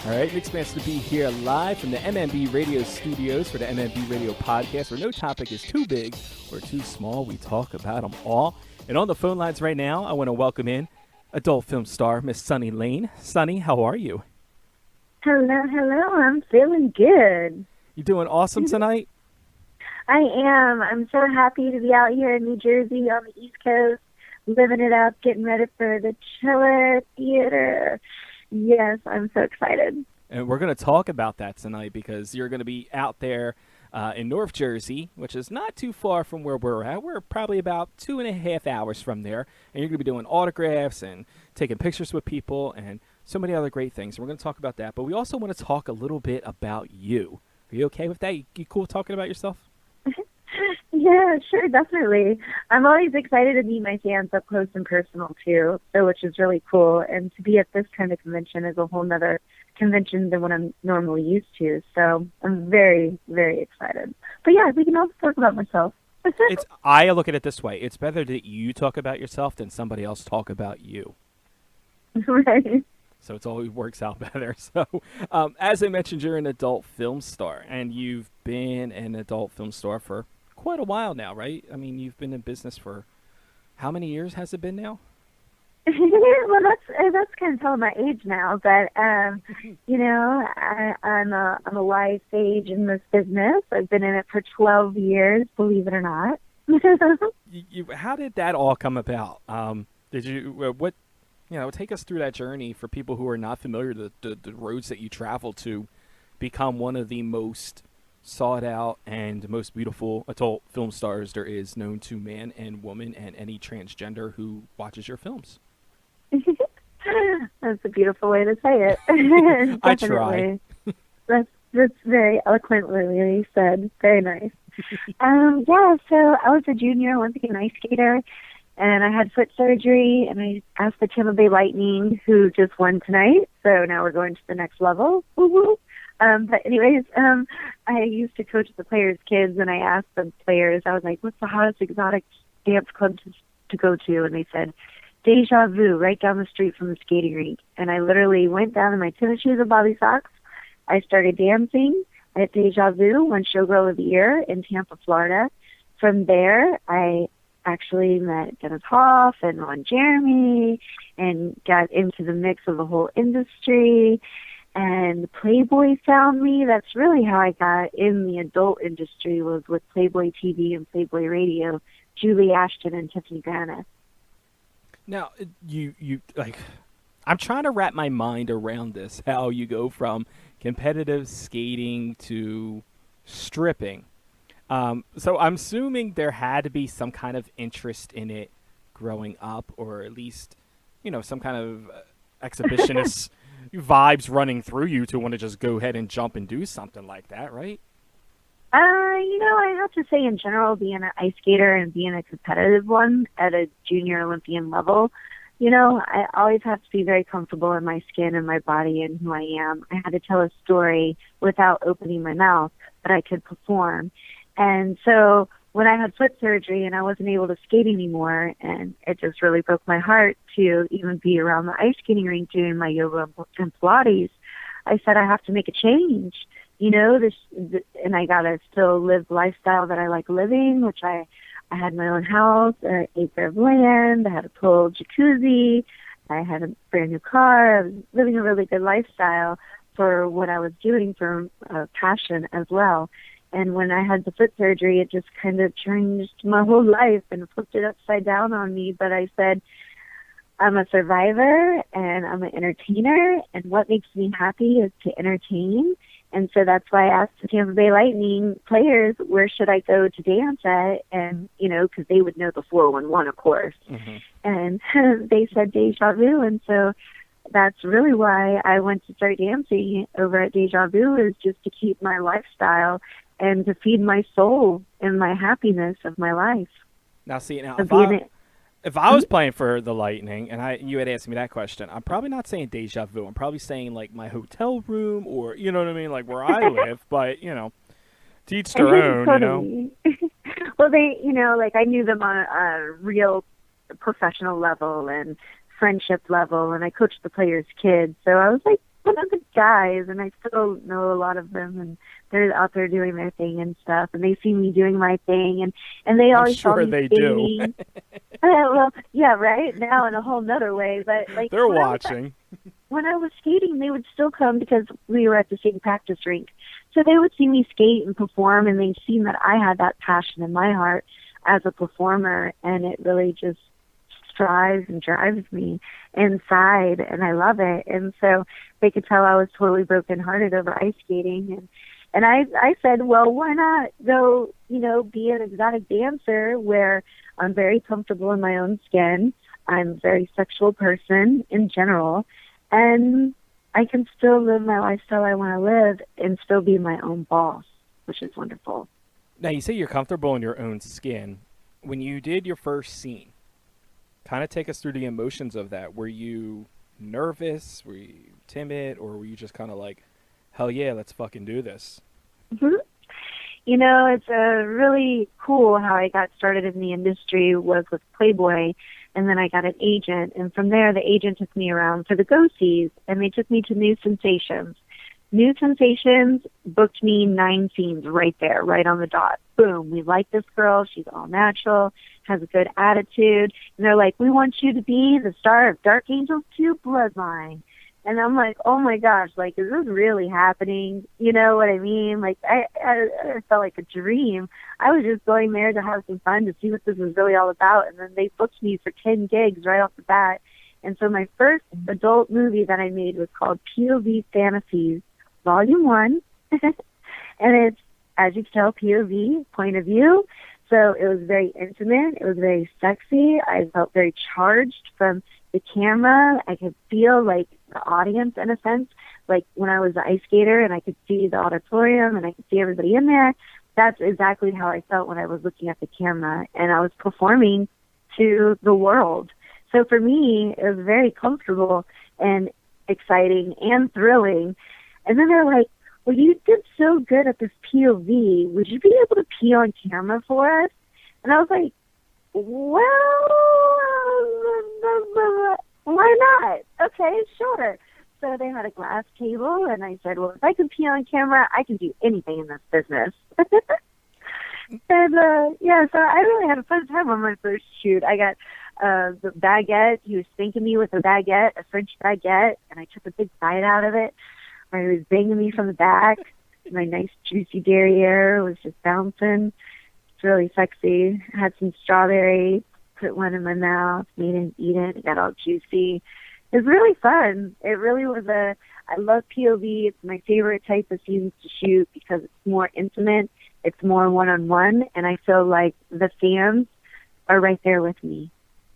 All right, Nick Masta to be here live from the MMB Radio studios for the MMB Radio Podcast, where no topic is too big or too small. We talk about them all. And on the phone lines right now, I want to welcome in adult film star Miss Sunny Lane. Sunny, how are you? Hello. I'm feeling good. You doing awesome tonight? I am. I'm so happy to be out here in New Jersey on the East Coast, living it up, getting ready for the Chiller Theater. Yes, I'm so excited. And we're going to talk about that tonight because you're going to be out there in North Jersey, which is not too far from where we're at. We're probably about 2.5 hours from there. And you're going to be doing autographs and taking pictures with people and so many other great things. And we're going to talk about that. But we also want to talk a little bit about you. Are you okay with that? You cool talking about yourself? Yeah, sure, definitely. I'm always excited to meet my fans up close and personal, too, which is really cool. And to be at this kind of convention is a whole nother convention than what I'm normally used to. So I'm very, very excited. But, yeah, we can also talk about myself. I look at it this way. It's better that you talk about yourself than somebody else talk about you. Right. So it always works out better. So as I mentioned, you're an adult film star, and you've been an adult film star for quite a while now, right? I mean, you've been in business for how many years has it been now? Well, that's kind of telling my age now, but you know, I'm a wise sage in this business. I've been in it for 12 years, believe it or not. How did that all come about? Did you take us through that journey for people who are not familiar with the roads that you travel to become one of the most sought out and most beautiful adult film stars there is, known to man and woman and any transgender who watches your films. That's a beautiful way to say it. I try. That's very eloquently said. Very nice. So I was a junior Olympic ice skater, and I had foot surgery, and I asked the Tampa Bay Lightning, who just won tonight, so now we're going to the next level. Woo-hoo. But anyways, I used to coach the players' kids, and I asked the players, I was like, what's the hottest exotic dance club to go to? And they said, Deja Vu, right down the street from the skating rink. And I literally went down in my tennis shoes and bobby socks. I started dancing at Deja Vu, won Showgirl of the Year in Tampa, Florida. From there, I actually met Dennis Hoff and Ron Jeremy and got into the mix of the whole industry. And Playboy found me. That's really how I got in the adult industry, was with Playboy TV and Playboy Radio, Julie Ashton and Tiffany Grana. Now, I'm trying to wrap my mind around this, how you go from competitive skating to stripping. So I'm assuming there had to be some kind of interest in it growing up, or at least, some kind of exhibitionist vibes running through you to want to just go ahead and jump and do something like that, right? I have to say, in general, being an ice skater and being a competitive one at a junior Olympian level, I always have to be very comfortable in my skin and my body and who I am. I had to tell a story without opening my mouth, but I could perform. And so when I had foot surgery and I wasn't able to skate anymore, and it just really broke my heart to even be around the ice skating rink doing my yoga and Pilates, I said I have to make a change. And I gotta still live the lifestyle that I like living, which I had my own house, an acre of land, I had a pool jacuzzi, I had a brand new car. I was living a really good lifestyle for what I was doing for passion as well. And when I had the foot surgery, it just kind of changed my whole life and flipped it upside down on me. But I said, I'm a survivor and I'm an entertainer, and what makes me happy is to entertain. And so that's why I asked the Tampa Bay Lightning players, where should I go to dance at? And, because they would know the 411, of course. Mm-hmm. And they said Deja Vu. And so that's really why I went to start dancing over at Deja Vu, is just to keep my lifestyle and to feed my soul and my happiness of my life. Now, see, if I was playing for the Lightning and you had asked me that question, I'm probably not saying Deja Vu. I'm probably saying like my hotel room, or you know what I mean, like where I live. But to each their own, totally. Well, they, I knew them on a real professional level and friendship level, and I coached the players' kids. So I was like, one of the guys, and I still know a lot of them, and they're out there doing their thing and stuff, and they see me doing my thing, and they I'm always saw sure me they skating. do. Well, yeah, right now in a whole nother way, but like They're watching. when I was skating, they would still come because we were at the same practice rink. So they would see me skate and perform, and they'd seen that I had that passion in my heart as a performer, and it really just strives and drives me inside, and I love it. And so they could tell I was totally brokenhearted over ice skating, and I said, well, why not go, be an exotic dancer where I'm very comfortable in my own skin. I'm a very sexual person in general, and I can still live my lifestyle I want to live and still be my own boss, which is wonderful. Now, you say you're comfortable in your own skin. When you did your first scene, kind of take us through the emotions of that. Were you nervous? Were you timid? Or were you just kind of like, hell yeah, let's fucking do this? Mm-hmm. It's really cool how I got started in the industry was with Playboy, and then I got an agent, and from there the agent took me around for the go-sees, and they took me to New Sensations. New Sensations booked me 9 scenes right there, right on the dot. Boom, we like this girl, she's all natural, has a good attitude, and they're like, we want you to be the star of Dark Angels 2 Bloodline. And I'm like, oh my gosh, like, is this really happening? You know what I mean? Like, I felt like a dream. I was just going there to have some fun, to see what this was really all about. And then they booked me for 10 gigs right off the bat. And so my first adult movie that I made was called POV Fantasies, Volume 1. And it's, as you can tell, POV, point of view. So it was very intimate. It was very sexy. I felt very charged from the camera. I could feel like the audience in a sense, like when I was the ice skater and I could see the auditorium and I could see everybody in there. That's exactly how I felt when I was looking at the camera and I was performing to the world. So for me, it was very comfortable and exciting and thrilling. And then they're like, well, you did so good at this POV. Would you be able to pee on camera for us? And I was like, well, why not? Okay, sure. So they had a glass table, and I said, well, if I can pee on camera, I can do anything in this business. And, so I really had a fun time on my first shoot. I got the baguette. He was spanking me with a baguette, a French baguette, and I took a big bite out of it. He was banging me from the back. My nice, juicy derriere was just bouncing. It's really sexy. I had some strawberry, put one in my mouth, made him eat it. It got all juicy. It was really fun. It really was I love POV. It's my favorite type of scenes to shoot because it's more intimate. It's more one-on-one, and I feel like the fans are right there with me.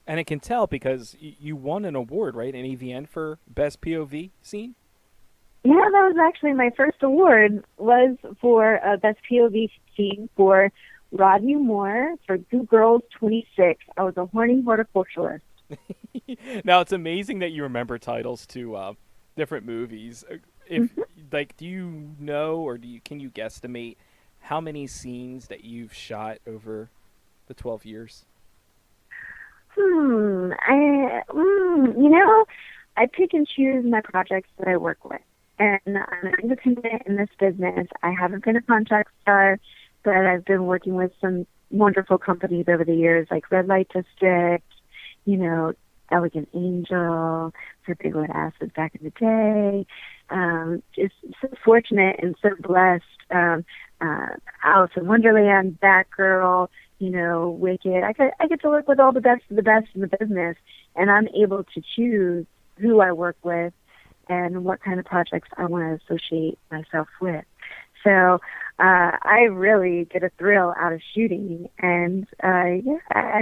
And it can tell because you won an award, right, in AVN for Best POV Scene? Yeah, that was actually my first award, was for Best POV Scene for Rodney Moore for Good Girls 26. I was a horny horticulturalist. Now, it's amazing that you remember titles to different movies. If do you know or can you guesstimate how many scenes that you've shot over the 12 years? I pick and choose my projects that I work with. And I'm independent in this business. I haven't been a contract star, but I've been working with some wonderful companies over the years, like Red Light District, Elegant Angel, for Big Wood Acid back in the day. Just so fortunate and so blessed. Alice in Wonderland, Batgirl, Wicked. I get to work with all the best of the best in the business, and I'm able to choose who I work with and what kind of projects I want to associate myself with. So I really get a thrill out of shooting, and I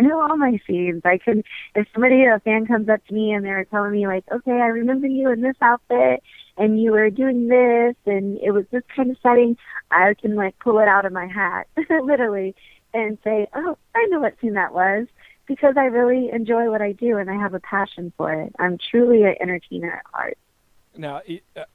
know all my scenes. If a fan comes up to me and they're telling me like, okay, I remember you in this outfit, and you were doing this, and it was this kind of setting, I can pull it out of my hat, literally, and say, oh, I know what scene that was, because I really enjoy what I do, and I have a passion for it. I'm truly an entertainer at heart. Now,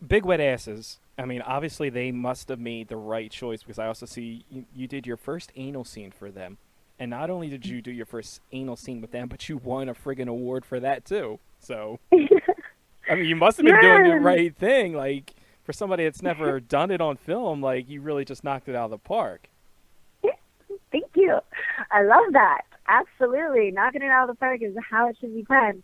Big Wet Asses, I mean, obviously they must have made the right choice, because I also see you did your first anal scene for them. And not only did you do your first anal scene with them, but you won a friggin' award for that, too. So. I mean, you must have been doing the right thing. Like, for somebody that's never done it on film, like, you really just knocked it out of the park. Thank you. I love that. Absolutely. Knocking it out of the park is how it should be done.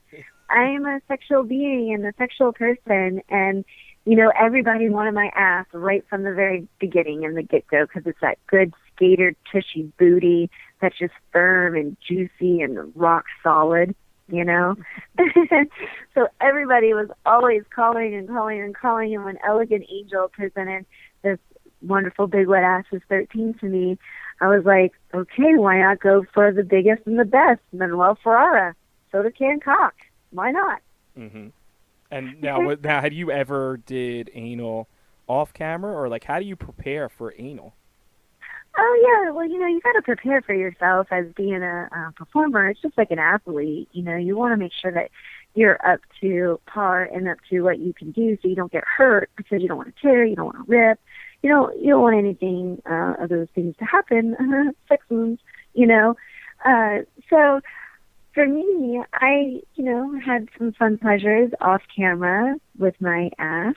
I am a sexual being and a sexual person, and, you know, everybody wanted my ass right from the very beginning and the get-go, because it's that good skater, tushy booty that's just firm and juicy and rock solid, you know? So everybody was always calling, and when Elegant Angel presented this wonderful Big Wet Asses 13 to me, I was like, okay, why not go for the biggest and the best, Manuel Ferrara, soda can cock. Why not? Mm-hmm. And now, have you ever did anal off camera, or like, how do you prepare for anal? Oh yeah, well, you know, you got to prepare for yourself as being a performer. It's just like an athlete. You know, you want to make sure that you're up to par and up to what you can do, so you don't get hurt, because you don't want to tear, you don't want to rip, you don't want anything of those things to happen. Sex wounds, you know. So for me, I, you know, had some fun pleasures off camera with my ass,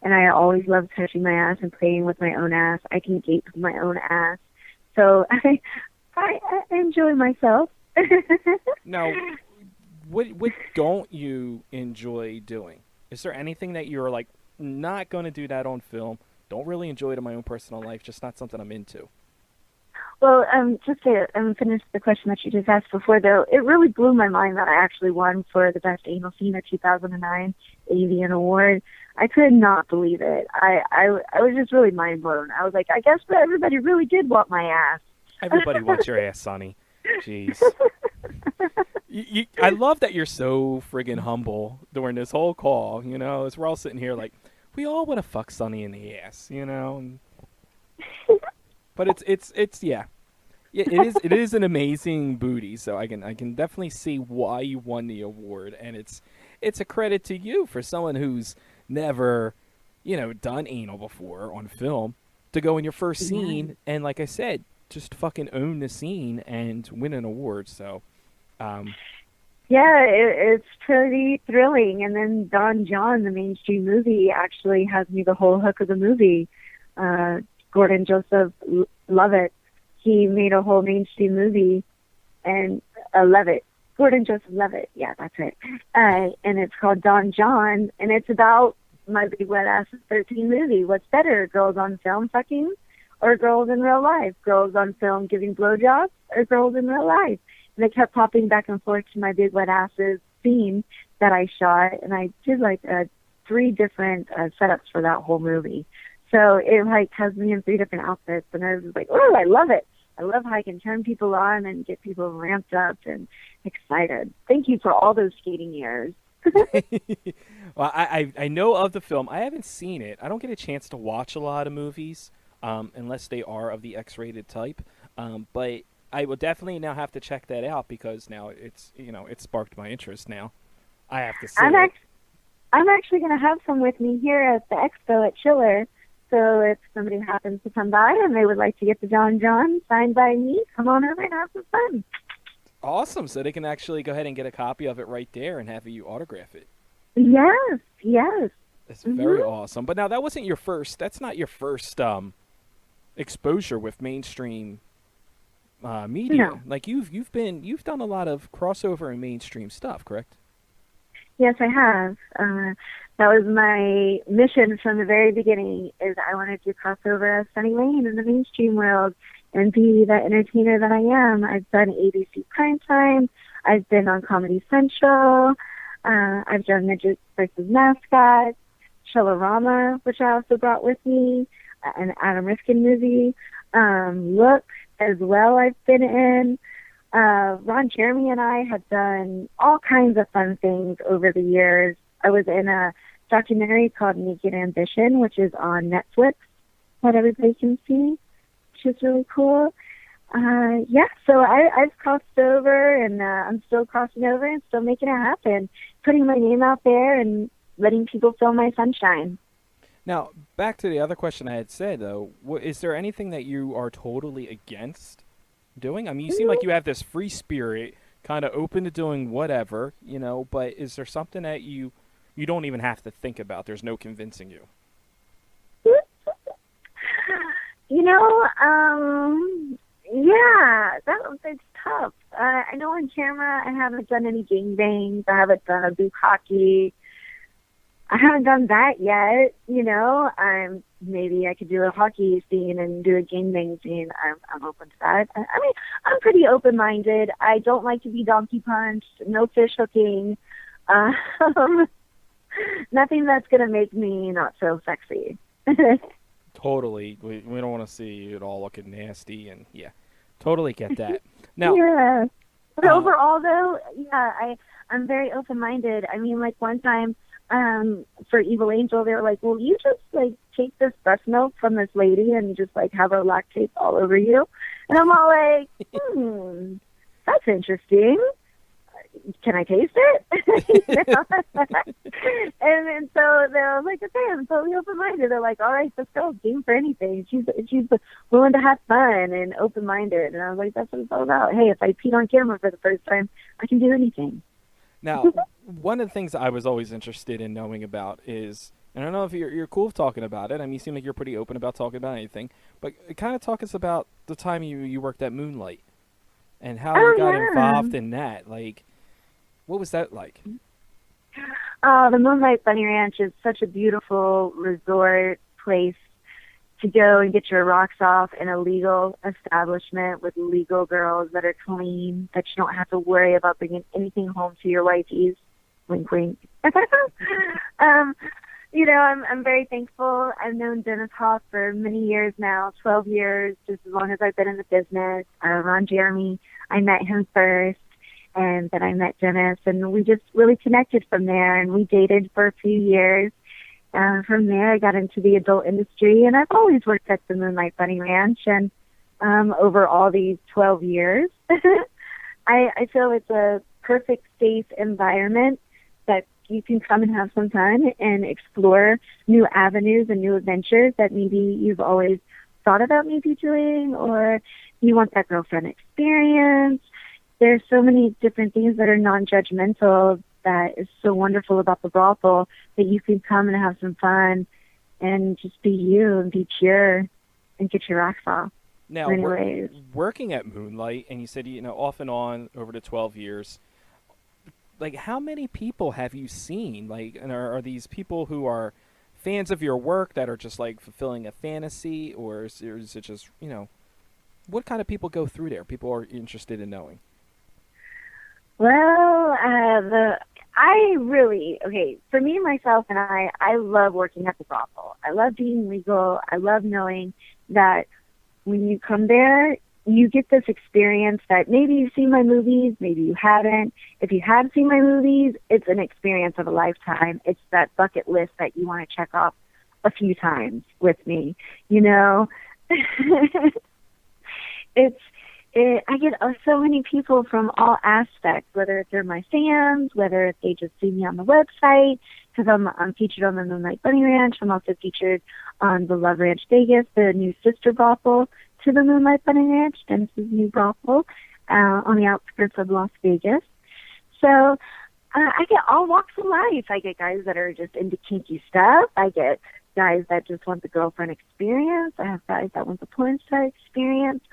and I always loved touching my ass and playing with my own ass. I can gape with my own ass, so I enjoy myself. Now, what don't you enjoy doing? Is there anything that you're like, not going to do that on film? Don't really enjoy it in my own personal life. Just not something I'm into. Well, just to finish the question that you just asked before, though, it really blew my mind that I actually won for the Best Anal Scene at 2009 Avian Award. I could not believe it. I was just really mind blown. I was like, I guess everybody really did want my ass. Everybody wants your ass, Sonny. Jeez. I love that you're so friggin' humble during this whole call, you know, as we're all sitting here like, we all want to fuck Sonny in the ass, you know? But it's yeah. Yeah, it is an amazing booty, so I can definitely see why you won the award, and it's a credit to you for someone who's never, you know, done anal before on film to go in your first scene and, like I said, just fucking own the scene and win an award. So, yeah, it's pretty thrilling. And then Don John, the mainstream movie, actually has me the whole hook of the movie. Gordon Joseph Levitt, he made a whole mainstream movie, and Levitt, Gordon Joseph Levitt, yeah, that's it. And it's called Don John, and it's about my Big Wet Asses 13 movie. What's better, girls on film fucking, or girls in real life? Girls on film giving blowjobs, or girls in real life? And they kept popping back and forth to my Big Wet Asses scene that I shot, and I did like 3 different setups for that whole movie. So it like has me in 3 different outfits, and I was like, oh, I love it. I love how I can turn people on and get people ramped up and excited. Thank you for all those skating years. Well, I know of the film. I haven't seen it. I don't get a chance to watch a lot of movies unless they are of the X-rated type. But I will definitely now have to check that out, because now it's, you know, it sparked my interest now. I have to see it. I'm actually going to have some with me here at the expo at Chiller. So if somebody happens to come by and they would like to get the Don John signed by me, come on over and have some fun. Awesome. So they can actually go ahead and get a copy of it right there and have you autograph it. Yes. That's very awesome. But now that's not your first exposure with mainstream media. No. Like you've done a lot of crossover and mainstream stuff, correct? Yes, I have. That was my mission from the very beginning, is I wanted to cross over as Sunny Lane in the mainstream world and be the entertainer that I am. I've done ABC Primetime. I've been on Comedy Central. I've done Midget versus Mascot, Chillerama, which I also brought with me, an Adam Rifkin movie. Look, as well, I've been in. Ron Jeremy and I have done all kinds of fun things over the years. I was in a documentary called Naked Ambition, which is on Netflix, that everybody can see, which is really cool. So I've crossed over, and I'm still crossing over and still making it happen, putting my name out there and letting people feel my sunshine. Now, back to the other question I had said, though, is there anything that you are totally against doing? I mean, you seem like you have this free spirit, kind of open to doing whatever, you know, but is there something that you you don't even have to think about. There's no convincing you. You know, yeah, it's tough. I know on camera I haven't done any gangbangs. I haven't done a bukkake. I haven't done that yet. You know, maybe I could do a hockey scene and do a gangbang scene. I'm open to that. I mean, I'm pretty open-minded. I don't like to be donkey punched. No fish hooking. Nothing that's gonna make me not so sexy. Totally. We don't want to see it all looking nasty, and yeah, totally get that. Now, yeah. But overall, though, yeah, I'm very open-minded. I mean, like one time, for Evil Angel, they were like, "Well, you just like take this breast milk from this lady and just like have her lactate all over you," and I'm all like, "That's interesting. Can I taste it?" And then so they were like, "Okay, I'm totally open-minded." They're like, "All right, let's go, game for anything." She's willing to have fun and open-minded, and I was like, "That's what it's all about. Hey, if I peed on camera for the first time, I can do anything." Now, one of the things I was always interested in knowing about is, and I don't know if you're cool with talking about it. I mean, you seem like you're pretty open about talking about anything, but kind of talk us about the time you worked at Moonlight and how you got involved in that. Like, what was that like? The Moonlight Bunny Ranch is such a beautiful resort place to go and get your rocks off in a legal establishment with legal girls that are clean, that you don't have to worry about bringing anything home to your wifeys. Wink, wink. You know, I'm very thankful. I've known Dennis Hoff for many years now, 12 years, just as long as I've been in the business. Ron Jeremy, I met him first, and then I met Dennis, and we just really connected from there, and we dated for a few years. From there, I got into the adult industry, and I've always worked at the Moonlight Bunny Ranch, and over all these 12 years, I feel it's a perfect, safe environment that you can come and have some fun and explore new avenues and new adventures that maybe you've always thought about maybe doing, or you want that girlfriend experience. There's so many different things that are non-judgmental that is so wonderful about the brothel, that you can come and have some fun and just be you and be pure and get your rocks off. Now, working at Moonlight, and you said, you know, off and on over the 12 years, like, how many people have you seen? Like, and are these people who are fans of your work that are just, like, fulfilling a fantasy, or is it just, you know, what kind of people go through there? People are interested in knowing. Well, for me, myself, and I love working at the brothel. I love being legal. I love knowing that when you come there, you get this experience that maybe you've seen my movies, maybe you haven't. If you have seen my movies, it's an experience of a lifetime. It's that bucket list that you want to check off a few times with me, you know? I get so many people from all aspects, whether they're my fans, whether they just see me on the website, because I'm featured on the Moonlight Bunny Ranch. I'm also featured on the Love Ranch Vegas, the new sister brothel to the Moonlight Bunny Ranch, Dennis's new brothel on the outskirts of Las Vegas. So I get all walks of life. I get guys that are just into kinky stuff. I get guys that just want the girlfriend experience. I have guys that want the porn star experience.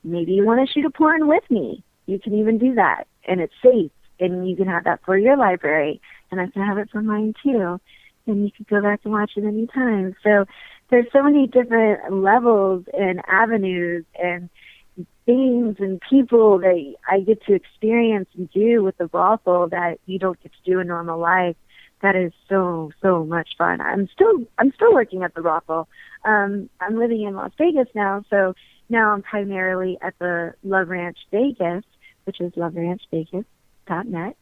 Maybe you want to shoot a porn with me. You can even do that, and it's safe, and you can have that for your library, and I can have it for mine too, and you can go back and watch it anytime. So there's so many different levels and avenues and things and people that I get to experience and do with the brothel that you don't get to do in normal life. That is so much fun. I'm still working at the brothel. I'm living in Las Vegas now, so now I'm primarily at the Love Ranch Vegas, which is loveranchvegas.net.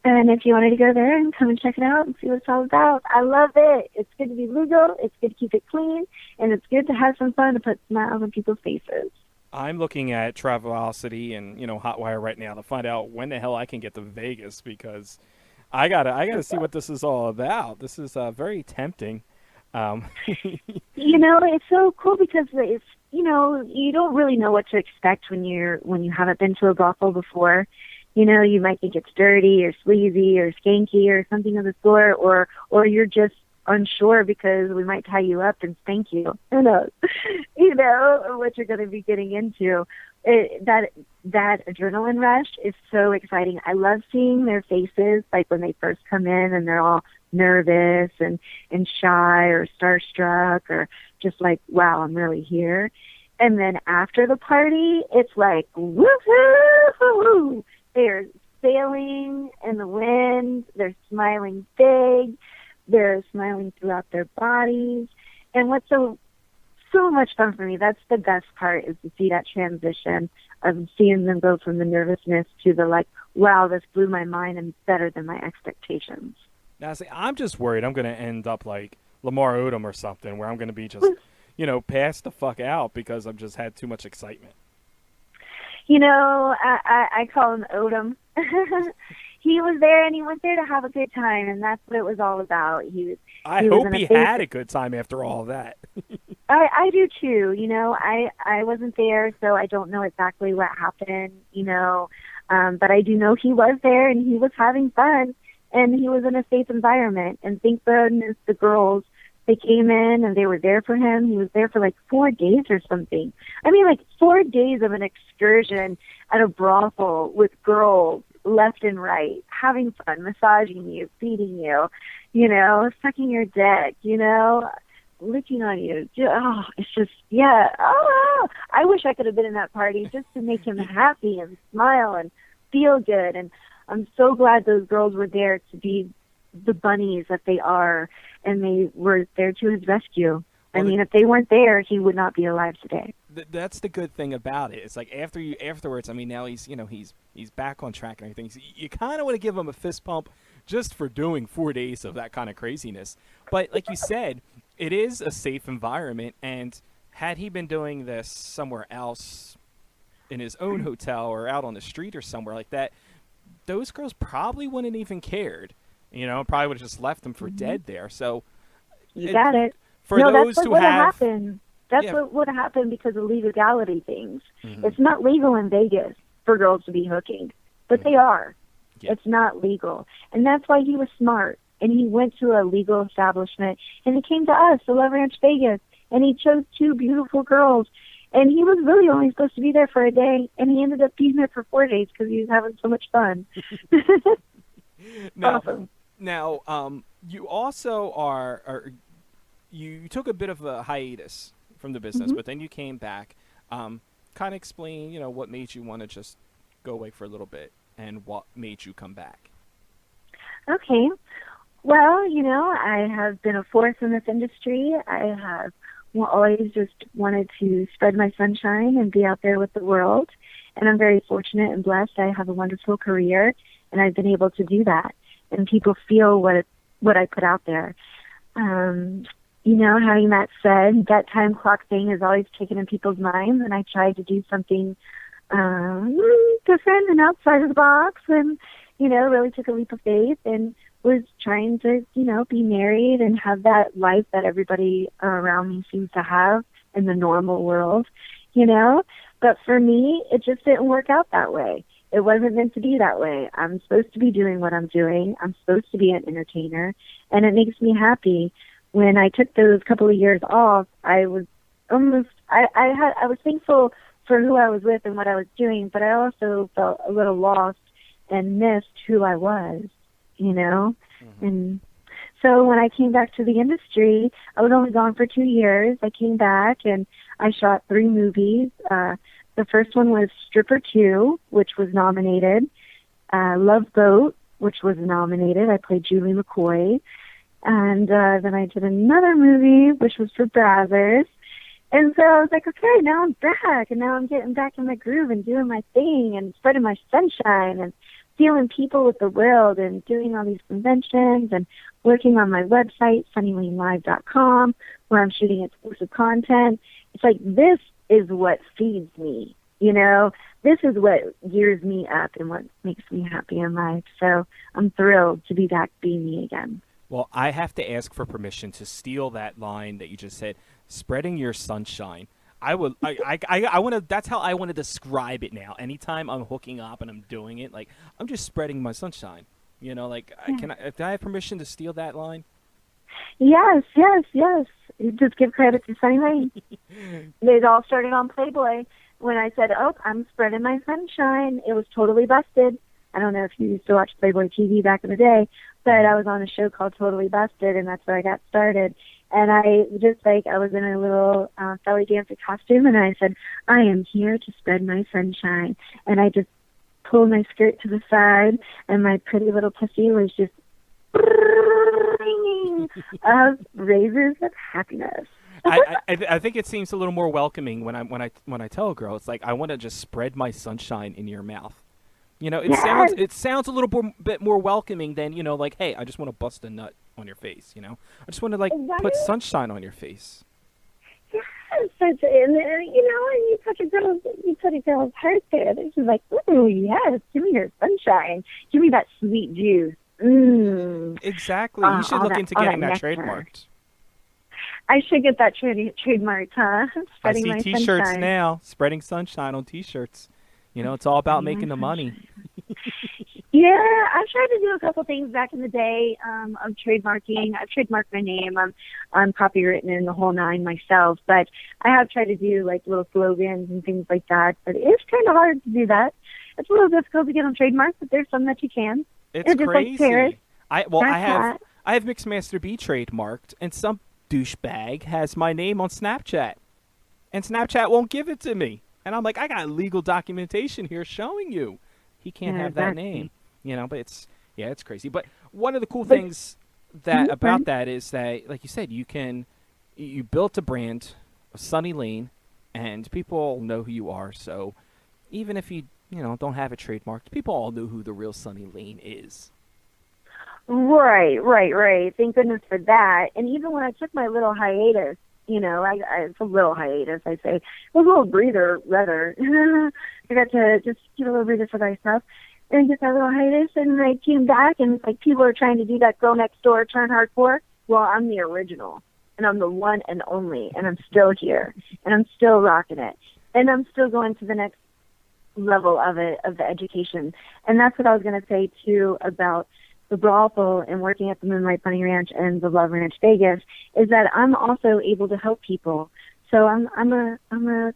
And if you wanted to go there and come and check it out and see what it's all about, I love it. It's good to be legal, it's good to keep it clean, and it's good to have some fun to put smiles on people's faces. I'm looking at Travelocity and, you know, Hotwire right now to find out when the hell I can get to Vegas, because I gotta see what this is all about. This is very tempting. You know, it's so cool because it's, you know, you don't really know what to expect when you haven't been to a brothel before. You know, you might think it's dirty or sleazy or skanky or something of the sort, or you're just unsure because we might tie you up and spank you. Who knows? You know, what you're going to be getting into. That adrenaline rush is so exciting. I love seeing their faces, like when they first come in and they're all nervous and shy or starstruck or just like, wow, I'm really here. And then after the party, it's like, woohoo! They're sailing in the wind. They're smiling big. They're smiling throughout their bodies. And what's so much fun for me, that's the best part, is to see that transition of seeing them go from the nervousness to the like, wow, this blew my mind and better than my expectations. Now, see, I'm just worried I'm going to end up like Lamar Odom or something, where I'm going to be just, passed the fuck out because I've just had too much excitement. You know, I call him Odom. He was there, and he went there to have a good time, and that's what it was all about. I hope he had a good time after all that. I do too. You know, I wasn't there, so I don't know exactly what happened. But I do know he was there, and he was having fun, and he was in a safe environment. And thank goodness the girls, they came in and they were there for him. He was there for like 4 days or something. I mean, like 4 days of an excursion at a brothel with girls left and right, having fun, massaging you, feeding you, sucking your dick, licking on you. Oh, it's just, yeah. Oh, I wish I could have been in that party just to make him happy and smile and feel good. And I'm so glad those girls were there to be the bunnies that they are, and they were there to his rescue. Well, I mean, if they weren't there, he would not be alive today. That's the good thing about it. It's like afterwards. I mean, now he's back on track and everything. So you kind of want to give him a fist pump just for doing 4 days of that kind of craziness. But like you said, it is a safe environment. And had he been doing this somewhere else, in his own hotel or out on the street or somewhere like that, those girls probably wouldn't even cared. Probably would have just left them for dead there. So you got it. For no, those that's who what would have have happened. That's what would have happened because of legality things. Mm-hmm. It's not legal in Vegas for girls to be hooking, but they are. Yeah. It's not legal. And that's why he was smart. And he went to a legal establishment, and he came to us, the Love Ranch Vegas, and he chose 2 beautiful girls. And he was really only supposed to be there for a day, and he ended up being there for 4 days because he was having so much fun. Awesome. Now, you also you took a bit of a hiatus from the business, but then you came back. Kind of explain, what made you want to just go away for a little bit and what made you come back. Okay. Well, I have been a force in this industry. I have always just wanted to spread my sunshine and be out there with the world. And I'm very fortunate and blessed. I have a wonderful career, and I've been able to do that. And people feel what I put out there. Having that said, that time clock thing is always taken in people's minds, and I tried to do something different and outside of the box, and, really took a leap of faith and was trying to, be married and have that life that everybody around me seems to have in the normal world, But for me, it just didn't work out that way. It wasn't meant to be that way. I'm supposed to be doing what I'm doing. I'm supposed to be an entertainer, and it makes me happy. When I took those couple of years off, I was I was thankful for who I was with and what I was doing, but I also felt a little lost and missed who I was, Mm-hmm. And so when I came back to the industry, I was only gone for 2 years. I came back and I shot 3 movies. The first one was Stripper 2, which was nominated. Love Boat, which was nominated. I played Julie McCoy. And then I did another movie, which was for Brazzers. And so I was like, okay, now I'm back. And now I'm getting back in my groove and doing my thing and spreading my sunshine and feeling people with the world and doing all these conventions and working on my website, sunnylanelive.com, where I'm shooting exclusive content. It's like, this is what feeds me, This is what gears me up and what makes me happy in life. So I'm thrilled to be back being me again. Well, I have to ask for permission to steal that line that you just said, spreading your sunshine. I would. I want to. That's how I want to describe it now. Anytime I'm hooking up and I'm doing it, like I'm just spreading my sunshine. You know, like do I have permission to steal that line? Yes, yes, yes. You just give credit to Sunny Lane. It all started on Playboy when I said, "Oh, I'm spreading my sunshine." It was totally busted. I don't know if you used to watch Playboy TV back in the day, but I was on a show called Totally Busted, and that's where I got started. And I was in a little belly dancer costume, and I said, "I am here to spread my sunshine." And I just pulled my skirt to the side, and my pretty little pussy was just of raises of happiness. I think it seems a little more welcoming when I tell a girl, it's like I want to just spread my sunshine in your mouth. You know, it sounds a little bit more welcoming than, you know, like, hey, I just want to bust a nut on your face. You know, I just want to put sunshine on your face. Yes, and you touch a girl's heart there. She's like, ooh, yes, give me your sunshine, give me that sweet juice. Exactly. You should look into getting that trademarked. I should get that trademarked, huh? Spreading I see T-shirts now. Spreading sunshine on T-shirts. You know, it's all about making the money. Yeah, I've tried to do a couple things back in the day of trademarking. I've trademarked my name. I'm copywritten in the whole nine myself, but I have tried to do like little slogans and things like that. But it's kind of hard to do that. It's a little difficult to get them trademarked, but there's some that you can. It's crazy. Like I have Mixmaster B trademarked, and some douchebag has my name on Snapchat, and Snapchat won't give it to me. And I'm like, I got legal documentation here showing you he can't have that name. You know, but it's crazy. But one of the cool things about that is that, like you said, you built a brand, Sunny Lane, and people know who you are. So even if you don't have it trademarked, people all know who the real Sunny Lane is. Right. Thank goodness for that. And even when I took my little hiatus, it's a little hiatus, I say. It was a little breather, rather. I got to just give a little breather for myself and get that little hiatus. And I came back, and it's like people are trying to do that girl next door, turn hardcore. Well, I'm the original, and I'm the one and only, and I'm still here, and I'm still rocking it. And I'm still going to the next level of the education. And that's what I was going to say, too, about the brothel and working at the Moonlight Bunny Ranch and the Love Ranch Vegas, is that I'm also able to help people. So I'm a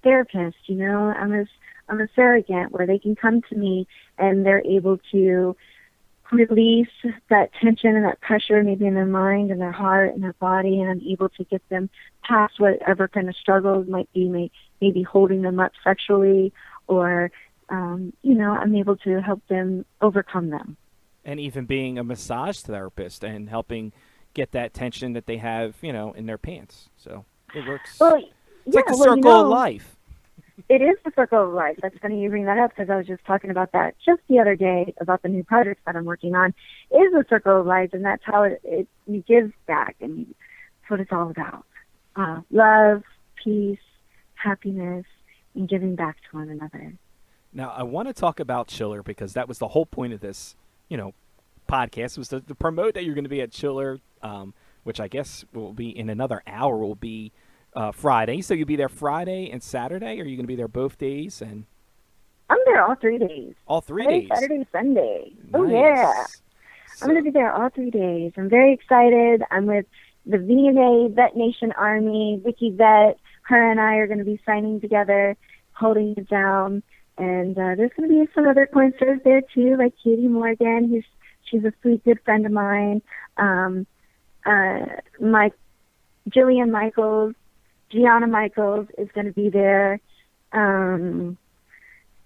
therapist, I'm a surrogate where they can come to me and they're able to release that tension and that pressure maybe in their mind and their heart and their body, and I'm able to get them past whatever kind of struggles might be maybe holding them up sexually, or I'm able to help them overcome them. And even being a massage therapist and helping get that tension that they have, in their pants. So it works. Well, it's like the circle of life. It is the circle of life. That's funny you bring that up, because I was just talking about that just the other day about the new projects that I'm working on. It is the circle of life, and that's how you give back, and that's what it's all about. Love, peace, happiness, and giving back to one another. Now, I want to talk about Chiller, because that was the whole point of this podcast, was to promote that you're going to be at Chiller, which I guess will be in another hour, will be Friday. So you'll be there Friday and Saturday, or are you going to be there both days? And I'm there all 3 days. All 3 Friday, days? Saturday, Sunday. Nice. Oh, yeah. So I'm going to be there all 3 days. I'm very excited. I'm with the VNA Vet Nation Army. Vicky Vet, her and I are going to be signing together, holding it down. And there's going to be some other coin stars there, too, like Katie Morgan, she's a sweet, good friend of mine. Jillian Michaels, Gianna Michaels is going to be there. I'm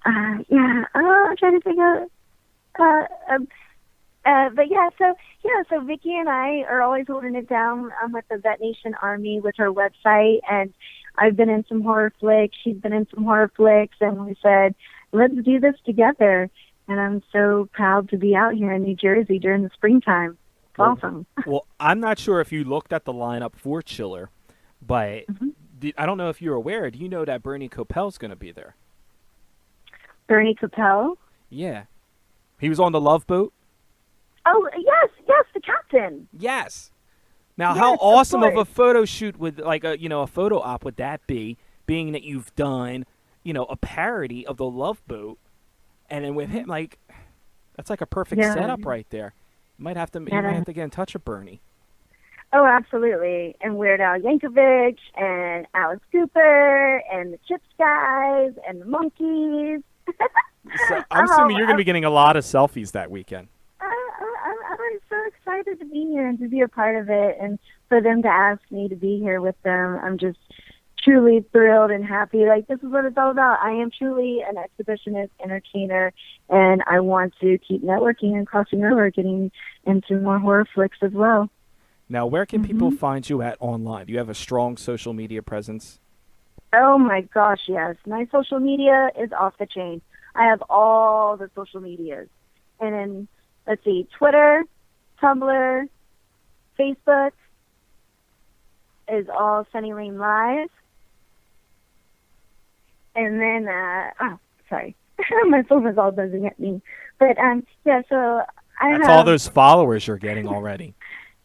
trying to think of. So Vicky and I are always holding it down with the Vet Nation Army with her website, and I've been in some horror flicks. She's been in some horror flicks, and we said, let's do this together. And I'm so proud to be out here in New Jersey during the springtime. It's awesome. Well, I'm not sure if you looked at the lineup for Chiller, but I don't know if you're aware. Do you know that Bernie Coppell's going to be there? Bernie Coppell? Yeah. He was on the Love Boat. Oh, yes, the captain. Yes. Now, how awesome of a photo shoot would, a photo op would that be being that you've done, a parody of the Love Boat, and then with him, like, that's like a perfect setup right there. You might have to get in touch with Bernie. Oh, absolutely. And Weird Al Yankovic and Alice Cooper and the Chips guys and the Monkeys. So I'm assuming you're going to be getting a lot of selfies that weekend. I'm so excited to be here and to be a part of it, and for them to ask me to be here with them. I'm just truly thrilled and happy. Like, this is what it's all about. I am truly an exhibitionist, entertainer, and I want to keep networking and crossing over, getting into more horror flicks as well. Now, where can people find you at online? Do you have a strong social media presence? Oh, my gosh, yes. My social media is off the chain. I have all the social medias. And then, let's see, Twitter, Tumblr, Facebook is all Sunny Lane Live. And then, sorry. My phone is all buzzing at me. But, so That's all those followers you're getting already.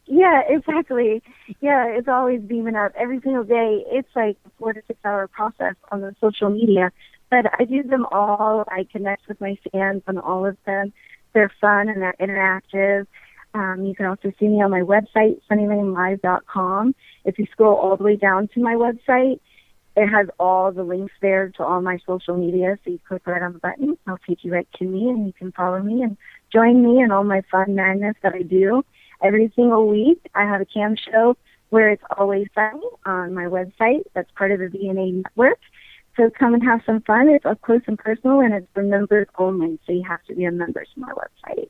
Yeah, exactly. Yeah, it's always beaming up every single day. It's like a 4 to 6 hour process on the social media, but I do them all. I connect with my fans on all of them. They're fun and they're interactive. You can also see me on my website, sunnylanelive.com. If you scroll all the way down to my website, it has all the links there to all my social media. So you click right on the button, it'll take you right to me, and you can follow me and join me in all my fun madness that I do. Every single week, I have a cam show where it's always sunny on my website. That's part of the VNA network. So come and have some fun. It's up close and personal, and it's for members only. So you have to be a member to my website.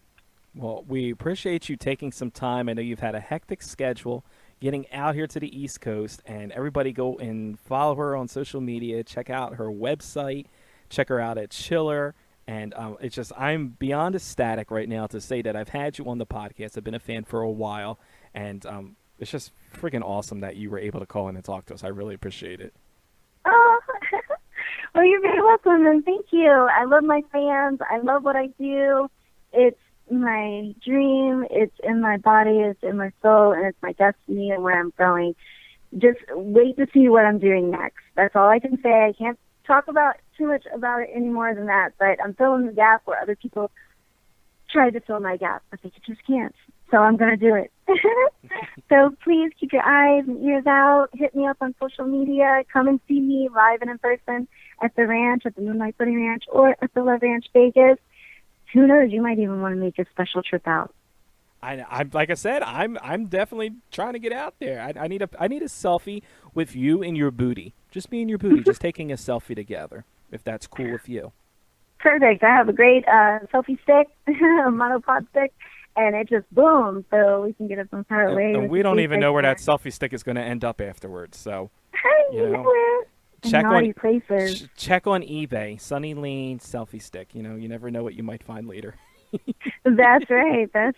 Well, we appreciate you taking some time. I know you've had a hectic schedule getting out here to the East Coast, and everybody go and follow her on social media. Check out her website. Check her out at Chiller. And it's just, I'm beyond ecstatic right now to say that I've had you on the podcast. I've been a fan for a while, and it's just freaking awesome that you were able to call in and talk to us. I really appreciate it. Oh, well, you're very welcome, and thank you. I love my fans. I love what I do. It's my dream. It's in my body. It's in my soul, and it's my destiny and where I'm going. Just wait to see what I'm doing next. That's all I can say. I can't talk about too much about it any more than that, but I'm filling the gap where other people try to fill my gap, but they just can't. So I'm going to do it. So please keep your eyes and ears out. Hit me up on social media. Come and see me live and in person at the ranch, at the Moonlight Pudding Ranch, or at the Love Ranch Vegas. Who knows? You might even want to make a special trip out. I like I said, I'm definitely trying to get out there. I need a selfie with you and your booty. Just me and your booty, just taking a selfie together, if that's cool with you. Perfect. I have a great selfie stick, a monopod stick, and it just boom, so we can get it from far away. And we don't even know where that selfie stick is going to end up afterwards. So, you know check on places. Check on eBay, Sunny Lane selfie stick. You never know what you might find later. That's right. That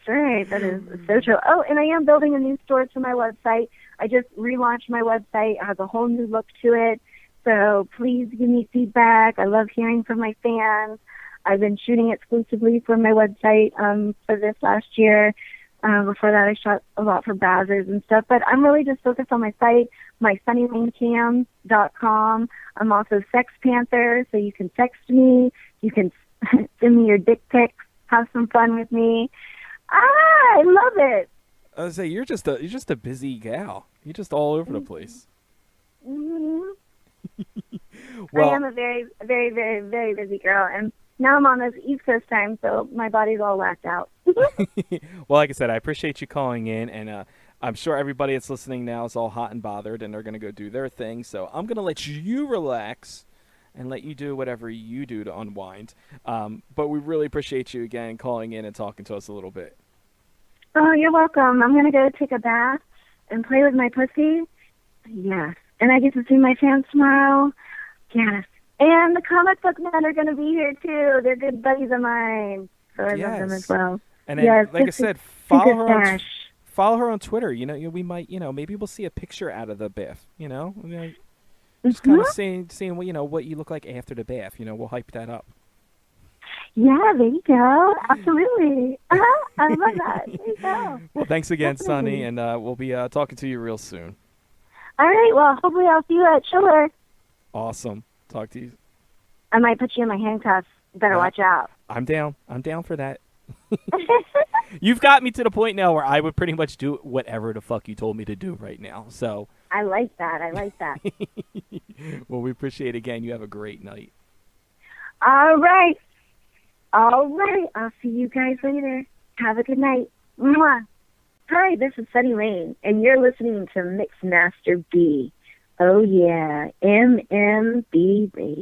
is so true. Oh, and I am building a new store to my website. I just relaunched my website. It has a whole new look to it. So please give me feedback. I love hearing from my fans. I've been shooting exclusively for my website for this last year. Before that, I shot a lot for browsers and stuff. But I'm really just focused on my site, my sunnylanecam.com. I'm also Sex Panther, so you can text me. You can send me your dick pics. Have some fun with me. I love it. I was say you're just a busy gal. You're just all over the place. Mm-hmm. Well, I am a very, very, very, very busy girl, and now I'm on this East Coast time, so my body's all whacked out. Well, like I said, I appreciate you calling in, and I'm sure everybody that's listening now is all hot and bothered, and they're going to go do their thing. So I'm going to let you relax and let you do whatever you do to unwind. But we really appreciate you again calling in and talking to us a little bit. Oh, you're welcome. I'm going to go take a bath and play with my pussy. Yes. And I get to see my fans tomorrow. Yes. And the comic book men are going to be here, too. They're good buddies of mine. So I love them as well. And then, like I said, follow her on Twitter. We might, maybe we'll see a picture out of the bath, Just kind of seeing what you look like after the bath. We'll hype that up. Yeah, there you go. Absolutely. I love that. There you go. Well, thanks again, Sunny, and we'll be talking to you real soon. All right. Well, hopefully I'll see you at Chiller. Awesome. Talk to you. I might put you in my handcuffs. You better watch out. I'm down. I'm down for that. You've got me to the point now where I would pretty much do whatever the fuck you told me to do right now. So I like that. I like that. Well, we appreciate it again. You have a great night. All right. All right. I'll see you guys later. Have a good night. Mwah. Hi, this is Sunny Lane, and you're listening to Mixmaster B. Oh, yeah. MMB Radio.